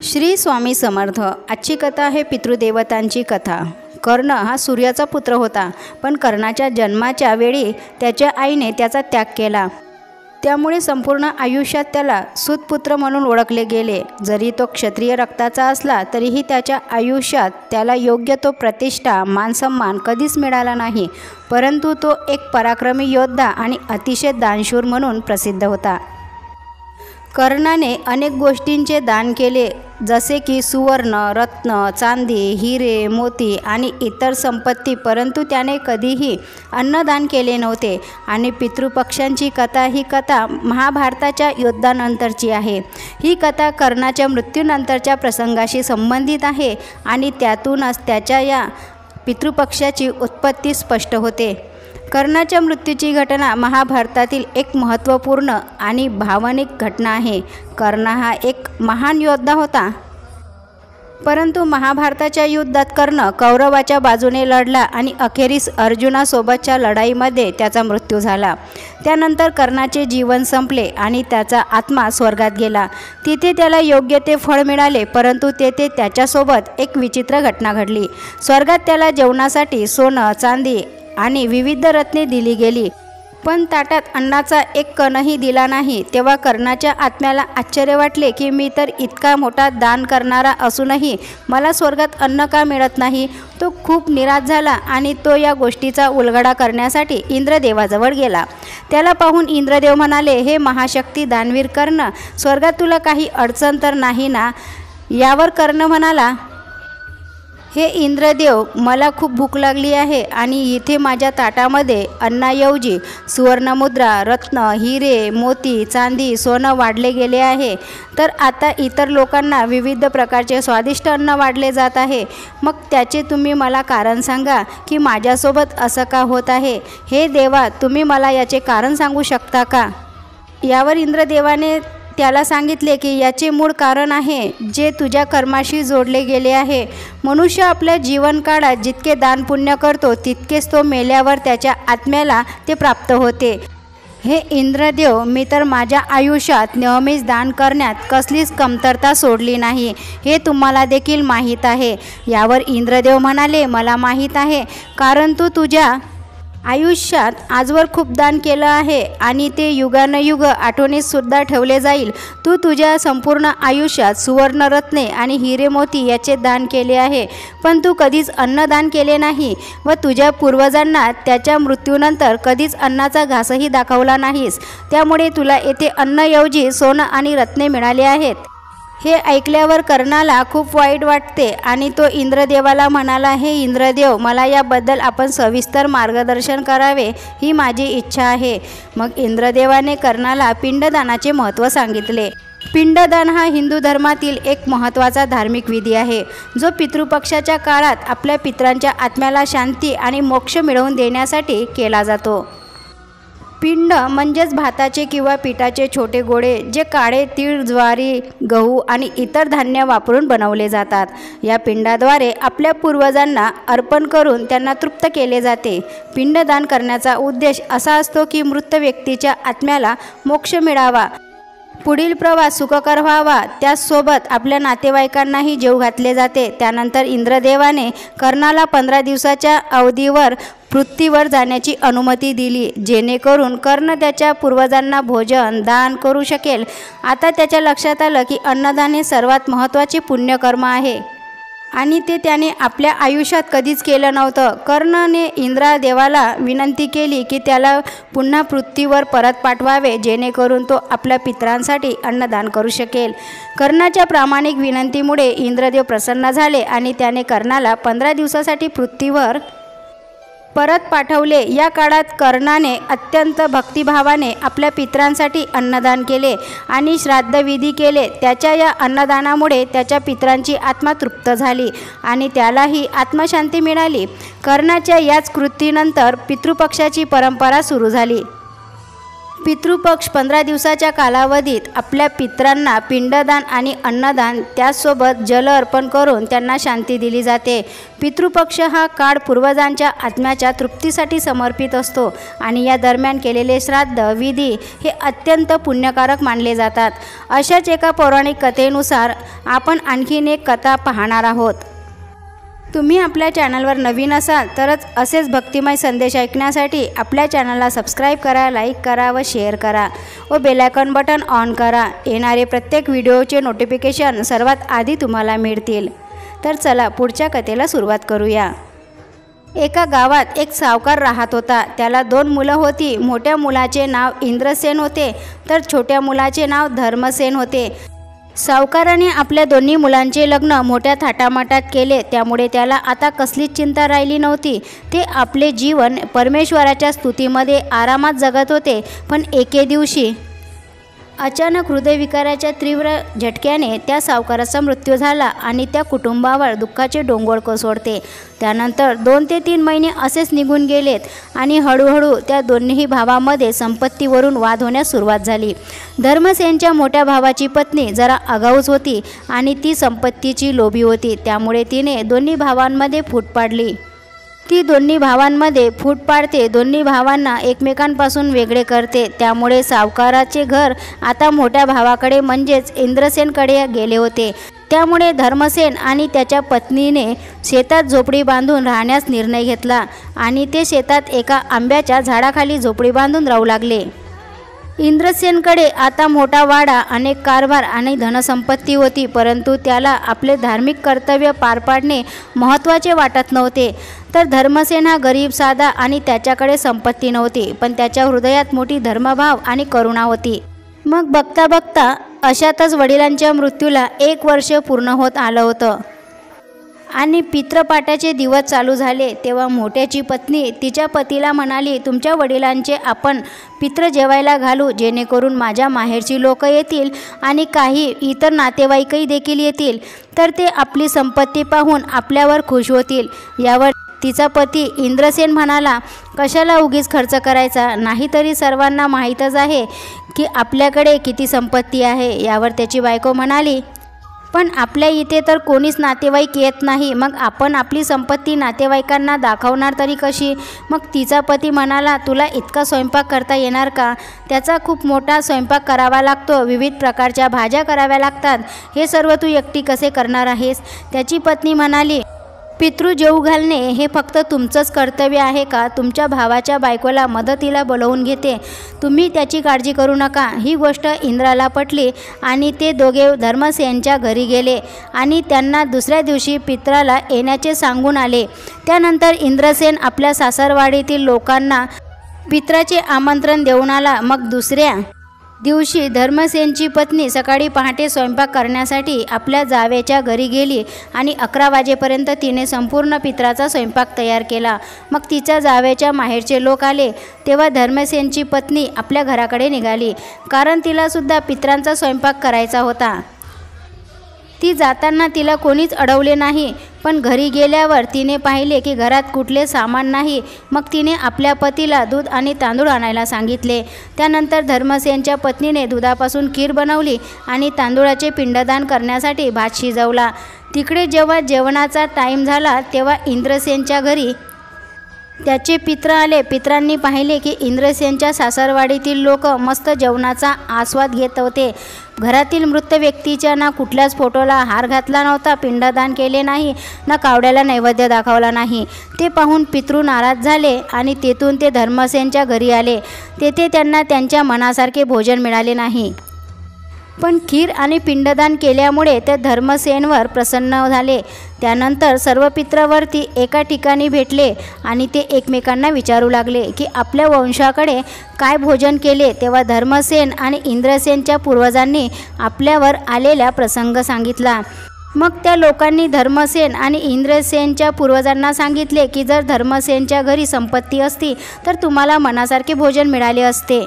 श्री स्वामी समर्थ। आजची कथा आहे पितृदेवतांची कथा। कर्ण हा सूर्याचा पुत्र होता, पण कर्णाच्या जन्माच्या वेळी त्याच्या आईने त्याचा त्याग केला। त्यामुळे संपूर्ण आयुष्यात त्याला सूतपुत्र म्हणून ओळखले गेले। जरी तो क्षत्रिय रक्ताचा असला तरीही त्याच्या आयुष्यात त्याला योग्य तो प्रतिष्ठा मानसन्मान कधीच मिळाला नाही, परंतु तो एक पराक्रमी योद्धा आणि अतिशय दानशूर म्हणून प्रसिद्ध होता। कर्णाने अनेक गोष्टींचे दान केले, जसे की सुवर्ण, रत्न, चांदी, हिरे, मोती आणि इतर संपत्ती, परंतु त्याने कधीही अन्नदान केले नव्हते। आणि पितृपक्षांची कथा ही कथा महाभारताच्या युद्धानंतरची आहे। ही कथा कर्णाच्या मृत्यूनंतरच्या प्रसंगाशी संबंधित आहे आणि त्यातूनच त्याच्या या पितृपक्षाची उत्पत्ती स्पष्ट होते। कर्णाच्या मृत्यूची घटना महाभारतातील एक महत्त्वपूर्ण आणि भावनिक घटना आहे। कर्ण हा एक महान योद्धा होता, परंतु महाभारताच्या युद्धात कर्ण कौरवाच्या बाजूने लढला आणि अखेरीस अर्जुनासोबतच्या लढाईमध्ये त्याचा मृत्यू झाला। त्यानंतर कर्णाचे जीवन संपले आणि त्याचा आत्मा स्वर्गात गेला। तिथे त्याला योग्य ते फळ मिळाले, परंतु तेथे त्याच्यासोबत एक विचित्र घटना घडली। स्वर्गात त्याला जेवणासाठी सोनं, चांदी आणि विविध रत्ने दिली गेली, पण ताटात अन्नाचा एक कणही दिला नाही। तेव्हा कर्णाच्या आत्म्याला आश्चर्य वाटले की मी तर इतका मोठा दान करणारा असूनही मला स्वर्गात अन्न का मिळत नाही। तो खूप निराश झाला आणि तो या गोष्टीचा उलगडा करण्यासाठी इंद्रदेवाजवळ गेला। त्याला पाहून इंद्रदेव म्हणाले, हे महाशक्ती दानवीर कर्ण, स्वर्गात तुला काही अडचण तर नाही ना? यावर कर्ण म्हणाला, हे इंद्रदेव, मला खूप भूक लागली आहे आणि इथे माझ्या ताटामध्ये अन्नाऐवजी सुवर्णमुद्रा, रत्न, हिरे, मोती, चांदी, सोनं वाढले गेले आहे, तर आता इतर लोकांना विविध प्रकारचे स्वादिष्ट अन्न वाढले जात आहे। मग त्याचे तुम्ही मला कारण सांगा की माझ्यासोबत असं का होत आहे? हे देवा, तुम्ही मला याचे कारण सांगू शकता का? यावर इंद्रदेवाने त्याला सांगितले की याचे मूळ कारण आहे जे तुझ्या कर्माशी जोडले गेले आहे। मनुष्य आपल्या जीवनकाळात जितके दान पुण्य करतो तितकेच तो मेल्यावर त्याच्या आत्म्याला ते प्राप्त होते। हे इंद्रदेव, मी तर माझ्या आयुष्यात नेहमीच दान करण्यात कसलीच कमतरता सोडली नाही, हे तुम्हाला देखील माहीत आहे। यावर इंद्रदेव म्हणाले, मला माहीत आहे, कारण तू तुझ्या आयुष्यात आजवर खूप दान केलं आहे आणि ते युगानुयुग आठवणीतसुद्धा ठेवले जाईल। तू तुझ्या संपूर्ण आयुष्यात सुवर्ण, रत्ने आणि हिरे मोती याचे दान केले आहे, पण तू कधीच अन्नदान केले नाही व तुझ्या पूर्वजांना त्याच्या मृत्यूनंतर कधीच अन्नाचा घासही दाखवला नाहीस। त्यामुळे तुला येथे अन्नाऐवजी सोनं आणि रत्ने मिळाले आहेत। हे ऐकल्यावर कर्णाला खूप वाईट वाटते आणि तो इंद्रदेवाला म्हणाला, हे इंद्रदेव, मला याबद्दल आपण सविस्तर मार्गदर्शन करावे, ही माझी इच्छा आहे। मग इंद्रदेवाने कर्णाला पिंडदानाचे महत्त्व सांगितले। पिंडदान हा हिंदू धर्मातील एक महत्त्वाचा धार्मिक विधी आहे, जो पितृपक्षाच्या काळात आपल्या पितरांच्या आत्म्याला शांती आणि मोक्ष मिळवून देण्यासाठी केला जातो। पिंड म्हणजेच भाताचे किंवा पिठाचे छोटे गोळे, जे काळे तीळ, ज्वारी, गहू आणि इतर धान्य वापरून बनवले जातात। या पिंडाद्वारे आपल्या पूर्वजांना अर्पण करून त्यांना तृप्त केले जाते। पिंडदान करण्याचा उद्देश असा असतो की मृत व्यक्तीच्या आत्म्याला मोक्ष मिळावा, पुढील प्रवास सुखकर व्हावा, त्याचसोबत आपल्या नातेवाईकांनाही जेव घातले जाते। त्यानंतर इंद्रदेवाने कर्णाला 15 दिवसाच्या अवधीवर पृथ्वीवर जाण्याची अनुमती दिली, जेणेकरून कर्ण त्याच्या पूर्वजांना भोजन दान करू शकेल। आता त्याच्या लक्षात आलं की अन्नदान हे सर्वात महत्त्वाचे पुण्यकर्म आहे आणि ते त्याने आपल्या आयुष्यात कधीच केलं नव्हतं। कर्णने इंद्रदेवाला विनंती केली की त्याला पुन्हा पृथ्वीवर परत पाठवावे, जेणेकरून तो आपल्या पितरांसाठी अन्नदान करू शकेल। कर्णाच्या प्रामाणिक विनंतीमुळे इंद्रदेव प्रसन्न झाले आणि त्याने कर्णाला 15 दिवसासाठी पृथ्वीवर परत पाठवले। या काळात कर्णाने अत्यंत भक्तिभावाने आपल्या पितरांसाठी अन्नदान केले आणि श्राद्धविधी केले। त्याच्या या अन्नदानामुळे त्याच्या पितरांची आत्मा तृप्त झाली आणि त्यालाही आत्मशांती मिळाली। कर्णाच्या याच कृतीनंतर पितृपक्षाची परंपरा सुरू झाली। पितृपक्ष 15 दिवसाच्या कालावधीत आपल्या पितरांना पिंडदान आणि अन्नदान त्याचसोबत जल अर्पण करून त्यांना शांती दिली जाते. पितृपक्ष हा काळ पूर्वजांच्या आत्म्याच्या तृप्तीसाठी समर्पित असतो आणि या दरम्यान केलेले श्राद्ध विधी हे अत्यंत पुण्यकारक मानले जातात. अशाच एका पौराणिक कथेनुसार आपण आणखीन एक कथा पाहणार आहोत. तुम्ही आपल्या चॅनलवर नवीन असाल तरच असेच भक्तिमय संदेश ऐकण्यासाठी आपल्या चॅनलला सबस्क्राईब करा, लाईक करा व शेअर करा व बेल आयकॉन बटन ऑन करा. येणारे प्रत्येक व्हिडिओचे नोटिफिकेशन सर्वात आधी तुम्हाला मिळतील. तर चला पुढच्या कथेला सुरुवात करूया. एका गावात एक सावकार राहत होता. त्याला 2 मुलं होती. मोठ्या मुलाचे नाव इंद्रसेन होते तर छोट्या मुलाचे नाव धर्मसेन होते. सावकाराने आपल्या दोन्ही मुलांचे लग्न मोठ्या थाटामाटात केले. त्यामुळे त्याला आता कसलीच चिंता राहिली नव्हती. ते आपले जीवन परमेश्वराच्या स्तुतीमध्ये आरामात जगत होते. पण एके दिवशी अचानक हृदयविकाराच्या तीव्र झटक्याने त्या सावकाराचा मृत्यू झाला आणि त्या कुटुंबावर दुःखाचे डोंगर कोसळते. त्यानंतर 2 ते 3 महिने असेच निघून गेलेत आणि हळूहळू त्या दोन्ही भावांमध्ये संपत्तीवरून वाद होण्यास सुरुवात झाली. धर्मसेनच्या मोठ्या भावाची पत्नी जरा आगाऊच होती आणि ती संपत्तीची लोभी होती. त्यामुळे तिने दोन्ही भावांमध्ये फूट पाडली. ती दोन्ही भावांमध्ये फूट पाडते, दोन्ही भावांना एकमेकांपासून वेगळे करते. त्यामुळे सावकाराचे घर आता मोठ्या भावाकडे म्हणजेच इंद्रसेनकडे गेले होते. त्यामुळे धर्मसेन आणि त्याच्या पत्नीने शेतात झोपडी बांधून राहण्यास निर्णय घेतला आणि ते शेतात एका आंब्याच्या झाडाखाली झोपडी बांधून राहू लागले. इंद्रसेनकडे आता मोठा वाडा, अनेक कारभार आणि धनसंपत्ती होती. परंतु त्याला आपले धार्मिक कर्तव्य पार पाडणे महत्त्वाचे वाटत नव्हते. तर धर्मसेन हा गरीब साधा आणि त्याच्याकडे संपत्ती नव्हती, पण त्याच्या हृदयात मोठी धर्मभाव आणि करुणा होती. मग बघता बघता अशातच वडिलांच्या मृत्यूला 1 वर्ष पूर्ण होत आलं होतं आणि पितृपाठाचे दिवस चालू झाले. तेव्हा मोठ्याची पत्नी तिच्या पतीला म्हणाली, तुमच्या वडिलांचे आपण पितृ जेवायला घालू, जेणेकरून माझ्या माहेरची लोक येतील आणि काही इतर नातेवाईकही देखील येतील. तर ते आपली संपत्ती पाहून आपल्यावर खुश होतील. यावर तिचा पती इंद्रसेन म्हणाला, कशाला उगीच खर्च करायचा, नाहीतरी सर्वांना माहीतच आहे की आपल्याकडे किती संपत्ती आहे. यावर त्याची बायको म्हणाली, पण आपल्या इथे तर कोणीच नातेवाईक येत नाही, मग आपण आपली संपत्ती नातेवाईकांना दाखवणार तरी कशी. मग तिचा पती म्हणाला, तुला इतका स्वयंपाक करता येणार का. त्याचा खूप मोठा स्वयंपाक करावा लागतो, विविध प्रकारच्या भाज्या कराव्या लागतात, हे सर्व तू एकटी कसे करणार आहेस. त्याची पत्नी म्हणाली, पितृ जेवू घालणे हे फक्त तुमचंच कर्तव्य आहे का. तुमच्या भावाच्या बायकोला मदतीला बोलवून घेते, तुम्ही त्याची काळजी करू नका. ही गोष्ट इंद्राला पटली आणि ते दोघे धर्मसेनच्या घरी गेले आणि त्यांना दुसऱ्या दिवशी पित्राला येण्याचे सांगून आले. त्यानंतर इंद्रसेन आपल्या सासरवाडीतील लोकांना पित्राचे आमंत्रण देऊन आला. मग दुसऱ्या दिवशी धर्मसेनची पत्नी सकाळी पहाटे स्वयंपाक करण्यासाठी आपल्या जावेच्या घरी गेली आणि 11 वाजेपर्यंत तिने संपूर्ण पित्राचा स्वयंपाक तयार केला. मग तिच्या जावेच्या माहेरचे लोक आले. तेव्हा धर्मसेनची पत्नी आपल्या घराकडे निघाली, कारण तिलासुद्धा पित्रांचा स्वयंपाक करायचा होता. ती जाताना तिला कोणीच अडवले नाही, पण घरी गेल्यावर तिने पाहिले की घरात कुठले सामान नाही. मग तिने आपल्या पतीला दूध आणि तांदूळ आणायला सांगितले. त्यानंतर धर्मसेनच्या पत्नीने दुधापासून खीर बनवली आणि तांदूळाचे पिंडदान करण्यासाठी भात शिजवला. तिकडे जेव्हा जेवणाचा टाईम झाला तेव्हा इंद्रसेनच्या घरी त्याचे पित्र आले. पित्रांनी पाहिले की इंद्रसेनच्या सासरवाडीतील लोक मस्त जेवणाचा आस्वाद घेत होते. घरातील मृत व्यक्तीच्या ना कुठल्याच फोटोला हार घातला नव्हता, पिंडदान केले नाही, ना कावड्याला नैवेद्य दाखवला नाही. ते पाहून पितृ नाराज झाले आणि तेथून ते धर्मसेनच्या घरी आले. तेथे त्यांना त्यांच्या मनासारखे भोजन मिळाले नाही. पण खीर आणि पिंडदान केल्यामुळे ते धर्मसेनवर प्रसन्न झाले. त्यानंतर सर्व पितृवर्ती एका ठिकाणी भेटले आणि ते एकमेकांना विचारू लागले की आपल्या वंशाकडे काय भोजन केले. तेव्हा धर्मसेन आणि इंद्रसेनच्या पूर्वजांनी आपल्यावर आलेला प्रसंग सांगितला. मग त्या लोकांनी धर्मसेन आणि इंद्रसेनच्या पूर्वजांना सांगितले की जर धर्मसेनच्या घरी संपत्ती असती तर तुम्हाला मनासारखे भोजन मिळाले असते.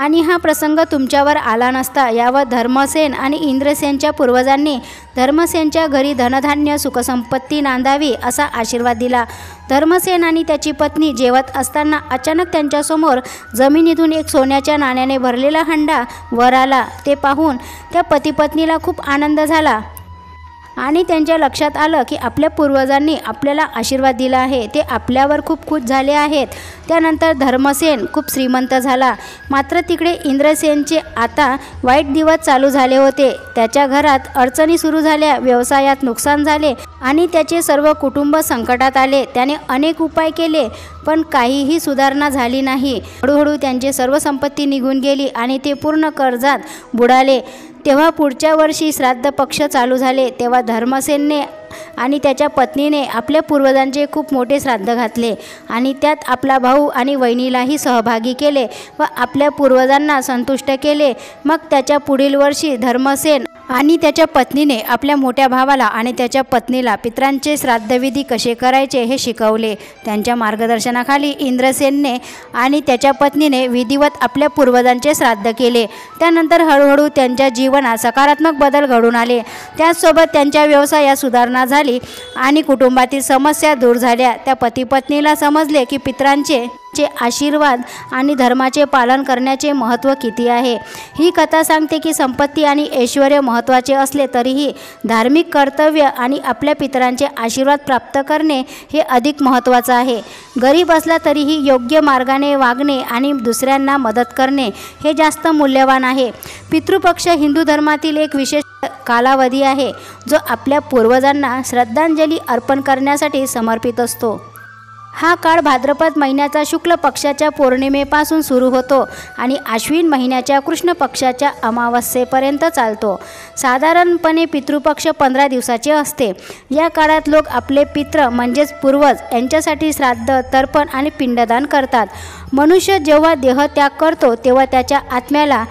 आणि हा प्रसंग तुमच्यावर आला नसता यावर धर्मसेन आणि इंद्रसेनच्या पूर्वजांनी धर्मसेनच्या घरी धनधान्य सुखसंपत्ती नांदावी असा आशीर्वाद दिला. धर्मसेन आणि त्याची पत्नी जेवत असताना अचानक त्यांच्यासमोर जमिनीतून एक सोन्याच्या नाण्याने भरलेला हंडा वर आला. ते पाहून त्या पतिपत्नीला खूप आनंद झाला आणि त्यांच्या लक्षात आलं की आपल्या पूर्वजांनी आपल्याला आशीर्वाद दिला आहे, ते आपल्यावर खूप खुश झाले आहेत. त्यानंतर धर्मसेन खूप श्रीमंत झाला. मात्र तिकडे इंद्रसेनचे आता वाईट दिवस चालू झाले होते. त्याच्या घरात अडचणी सुरू झाल्या, व्यवसायात नुकसान झाले आणि त्याचे सर्व कुटुंब संकटात आले. त्याने अनेक उपाय केले पण काहीही सुधारणा झाली नाही. हळूहळू त्यांची सर्व संपत्ती निघून गेली आणि ते पूर्ण कर्जात बुडाले. तेव्हा पुढच्या वर्षी श्राद्ध पक्ष चालू झाले. तेव्हा धर्मसेनने आणि त्याच्या पत्नीने आपल्या पूर्वजांचे खूप मोठे श्राद्ध घातले आणि त्यात आपला भाऊ आणि वहिनीलाही सहभागी केले व आपल्या पूर्वजांना संतुष्ट केले. मग त्याच्या पुढील वर्षी धर्मसेन आणि त्याच्या पत्नीने आपल्या मोठ्या भावाला आणि त्याच्या पत्नीला पितरांचे श्राद्धविधी कसे करायचे हे शिकवले. त्यांच्या मार्गदर्शनाखाली इंद्रसेनने आणि त्याच्या पत्नीने विधिवत आपल्या पूर्वजांचे श्राद्ध केले. त्यानंतर हळूहळू त्यांच्या जीवनात सकारात्मक बदल घडून आले. त्याचसोबत त्यांच्या व्यवसायात सुधारणा झाली आणि कुटुंबातील समस्या दूर झाल्या. त्या पतीपत्नीला समजले की पितरांचे आशीर्वाद आणि धर्माचे पालन करण्याचे महत्त्व किती आहे. ही कथा सांगते की संपत्ती आणि ऐश्वर्य महत्त्वाचे असले तरीही धार्मिक कर्तव्य आणि आपल्या पितरांचे आशीर्वाद प्राप्त करणे हे अधिक महत्त्वाचं आहे. गरीब असला तरीही योग्य मार्गाने वागणे आणि दुसऱ्यांना मदत करणे हे जास्त मूल्यवान आहे. पितृपक्ष हिंदू धर्मातील एक विशेष कालावधी आहे जो आपल्या पूर्वजांना श्रद्धांजली अर्पण करण्यासाठी समर्पित असतो. हा काळ भाद्रपद महिन्याच्या शुक्ल पक्षाच्या पौर्णिमेपासून सुरू होतो आणि आश्विन महिन्याच्या कृष्ण पक्षाच्या अमावस्येपर्यंत चालतो. साधारणपणे पितृपक्ष 15 दिवसाचे असते. या काळात लोक आपले पित्र म्हणजेच पूर्वज यांच्यासाठी श्राद्ध, तर्पण आणि पिंडदान करतात. मनुष्य जेव्हा देहत्याग करतो तेव्हा त्याच्या आत्म्याला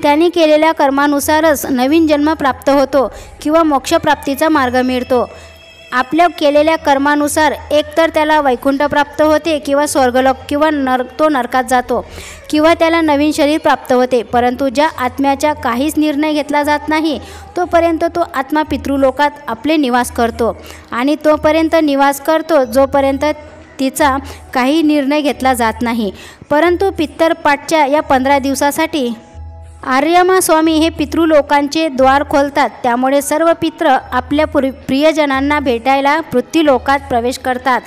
त्याने केलेल्या कर्मानुसारच नवीन जन्म प्राप्त होतो किंवा मोक्षप्राप्तीचा मार्ग मिळतो. आपल्या केलेल्या कर्मानुसार एकतर त्याला वैकुंठ प्राप्त होते किंवा स्वर्गलोक किंवा तो नरकात जातो किंवा त्याला नवीन शरीर प्राप्त होते. परंतु ज्या आत्म्याचा काहीच निर्णय घेतला जात नाही तोपर्यंत तो आत्मा पितृलोकात आपले निवास करतो आणि तोपर्यंत निवास करतो जोपर्यंत तिचा काही निर्णय घेतला जात नाही. परंतु पित्तरपाठच्या या 15 दिवसासाठी आर्यमा स्वामी हे पितृलोकांचे द्वार खोलतात. त्यामुळे सर्व पित्र आपल्या प्रियजनांना भेटायला पृथ्वीलोकात प्रवेश करतात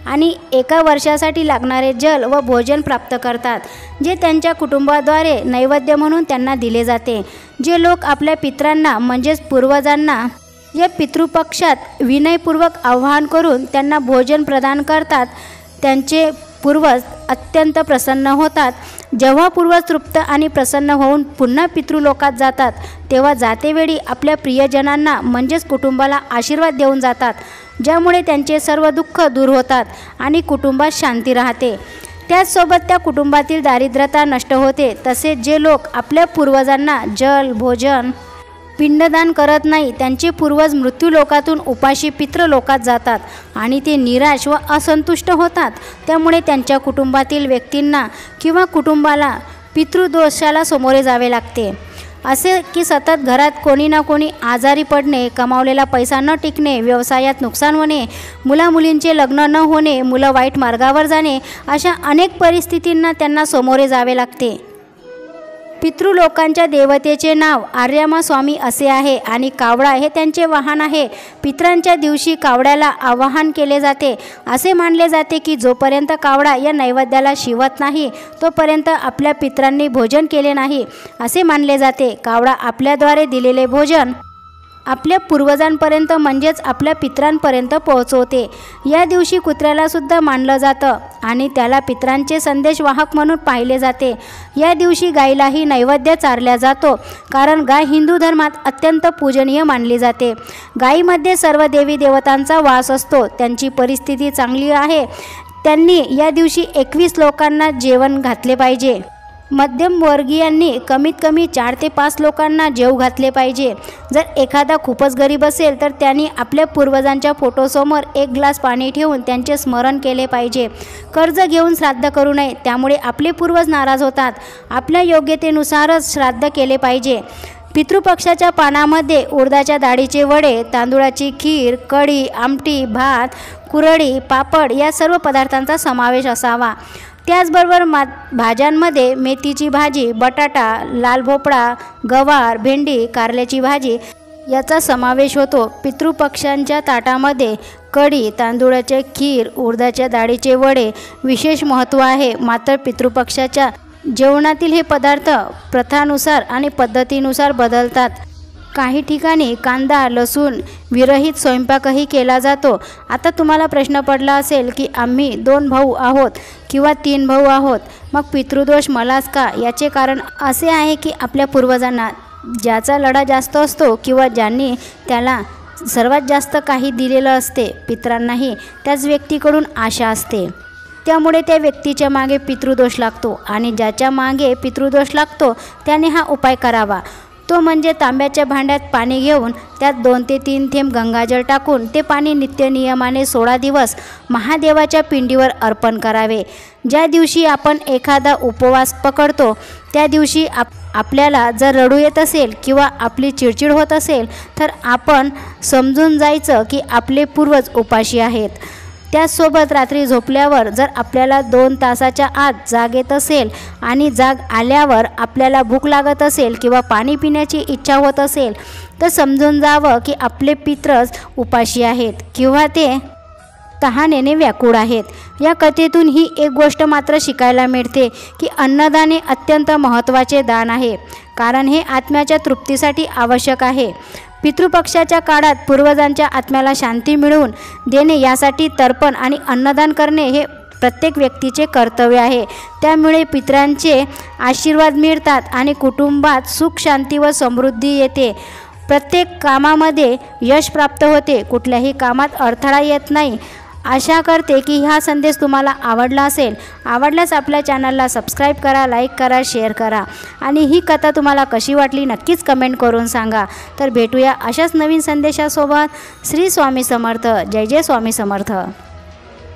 आणि एका वर्षासाठी लागणारे जल व भोजन प्राप्त करतात जे त्यांच्या कुटुंबाद्वारे नैवेद्य म्हणून त्यांना दिले जाते. जे लोक आपल्या पित्रांना म्हणजेच पूर्वजांना या पितृपक्षात विनयपूर्वक आवाहन करून त्यांना भोजन प्रदान करतात त्यांचे पूर्वज अत्यंत प्रसन्न होतात. जेव्हा पूर्वज तृप्त आणि प्रसन्न होऊन पुन्हा पितृलोकात जातात तेव्हा जातेवेळी आपल्या प्रियजनांना म्हणजेच कुटुंबाला आशीर्वाद देऊन जातात, ज्यामुळे त्यांचे सर्व दुःख दूर होतात आणि कुटुंबात शांती राहते. त्याचसोबत त्या कुटुंबातील दारिद्र्यता नष्ट होते. तसेच जे लोक आपल्या पूर्वजांना जल, भोजन, पिंडदान करत नाही त्यांचे पूर्वज मृत्यूलोकातून उपाशी पितृलोकात जातात आणि ते निराश व असंतुष्ट होतात. त्यामुळे त्यांच्या कुटुंबातील व्यक्तींना किंवा कुटुंबाला पितृदोषाला सामोरे जावे लागते. असे की सतत घरात कोणी ना कोणी आजारी पडणे, कमावलेला पैसा न टिकणे, व्यवसायात नुकसान होणे, मुलामुलींचे लग्न न होणे, मुलं वाईट मार्गावर जाणे, अशा अनेक परिस्थितींना त्यांना सामोरे जावे लागते. पितृलोकांच्या देवतेचे नाव आर्यमा स्वामी असे आहे आणि कावडा हे त्यांचे वाहन आहे. पितरांच्या दिवशी कावड्याला आवाहन केले जाते. असे मानले जाते की जोपर्यंत कावडा या नैवेद्याला शिवत नाही तोपर्यंत आपल्या पितरांनी भोजन केले नाही असे मानले जाते. कावडा आपल्याद्वारे दिलेले भोजन आपल्या पूर्वजांपर्यंत म्हणजेच आपल्या पितरांपर्यंत पोहोचवते. या दिवशी कुत्र्याला सुद्धा मानलं जातं आणि त्याला पितरांचे संदेशवाहक म्हणून पाहिले जाते. या दिवशी गायीलाही नैवेद्य चारला जातो कारण गाय हिंदू धर्मात अत्यंत पूजनीय मानली जाते. गायीमध्ये सर्व देवी देवतांचा वास असतो. त्यांची परिस्थिती चांगली आहे त्यांनी या दिवशी 21 लोकांना जेवण घातले पाहिजे. मध्यमवर्गीयांनी कमीत कमी 4 ते 5 लोकांना जेव घातले पाहिजे. जर एखादा खूपच गरीब असेल तर त्यांनी आपल्या पूर्वजांच्या फोटोसमोर 1 ग्लास पाणी ठेवून त्यांचे स्मरण केले पाहिजे. कर्ज घेऊन श्राद्ध करू नये, त्यामुळे आपले पूर्वज नाराज होतात. आपल्या योग्यतेनुसारच श्राद्ध केले पाहिजे. पितृपक्षाच्या पानामध्ये उडदाच्या डाळीचे वडे, तांदूळाची खीर, कढी, आमटी, भात, कुरडी, पापड या सर्व पदार्थांचा समावेश असावा. त्याचबरोबर भाज्यांमध्ये मेथीची भाजी, बटाटा, लाल भोपळा, गवार, भेंडी, कारल्याची भाजी याचा समावेश होतो. पितृपक्षांच्या ताटामध्ये कढी, तांदूळाचे खीर, उडदाच्या डाळीचे वडे विशेष महत्त्व आहे. मात्र पितृपक्षाच्या जेवणातील हे पदार्थ प्रथानुसार आणि पद्धतीनुसार बदलतात. काही ठिकाणी कांदा, लसूण विरहित स्वयंपाकही केला जातो. आता तुम्हाला प्रश्न पडला असेल की आम्ही 2 भाऊ आहोत किंवा 3 भाऊ आहोत, मग पितृदोष मलाच का? याचे कारण असे आहे की आपल्या पूर्वजांना ज्याचा लढा जास्त असतो किंवा ज्यांनी त्याला सर्वात जास्त काही दिलेलं असते, पितरांनाही त्याच व्यक्तीकडून आशा असते. त्यामुळे त्या व्यक्तीच्या मागे पितृदोष लागतो आणि ज्याच्या मागे पितृदोष लागतो त्याने हा उपाय करावा. तो म्हणजे तांब्याच्या भांड्यात पाणी घेऊन त्यात 2 ते 3 थेंब गंगाजल टाकून ते पाणी नित्यनियमाने 16 दिवस महादेवाच्या पिंडीवर अर्पण करावे. ज्या दिवशी आपण एखादा उपवास पकडतो त्या दिवशी आपल्याला जर रडू येत असेल किंवा आपली चिडचिड होत असेल तर आपण समजून जायचं की आपले पूर्वज उपाशी आहेत. त्याचसोबत रात्री झोपल्यावर जर आपल्याला 2 तासाच्या आत जाग येत असेल आणि जाग आल्यावर आपल्याला भूक लागत असेल किंवा पाणी पिण्याची इच्छा होत असेल तर समजून जावं की आपले पितरच उपाशी आहेत किंवा ते तहानेने व्याकुळ आहेत. या कथेतून ही एक गोष्ट मात्र शिकायला मिळते की अन्नदान हे अत्यंत महत्त्वाचे दान आहे, कारण हे आत्म्याच्या तृप्तीसाठी आवश्यक आहे. पितृपक्षाच्या काळात पूर्वजांच्या आत्म्याला शांती मिळवून देणे यासाठी तर्पण आणि अन्नदान करणे हे प्रत्येक व्यक्तीचे कर्तव्य आहे. त्यामुळे पितरांचे आशीर्वाद मिळतात आणि कुटुंबात सुख, शांती व समृद्धी येते. प्रत्येक कामामध्ये यश प्राप्त होते. कुठल्याही कामात अडथळा येत नाही. आशा करते की हा संदेश तुम्हाला आवडला असेल. आवडल्यास आपल्या चॅनलला सबस्क्राईब करा, लाईक करा, शेअर करा आणि ही कथा तुम्हाला कशी वाटली नक्कीच कमेंट करून सांगा. तर भेटूया अशाच नवीन संदेशासोबत. श्री स्वामी समर्थ. जय जय स्वामी समर्थ.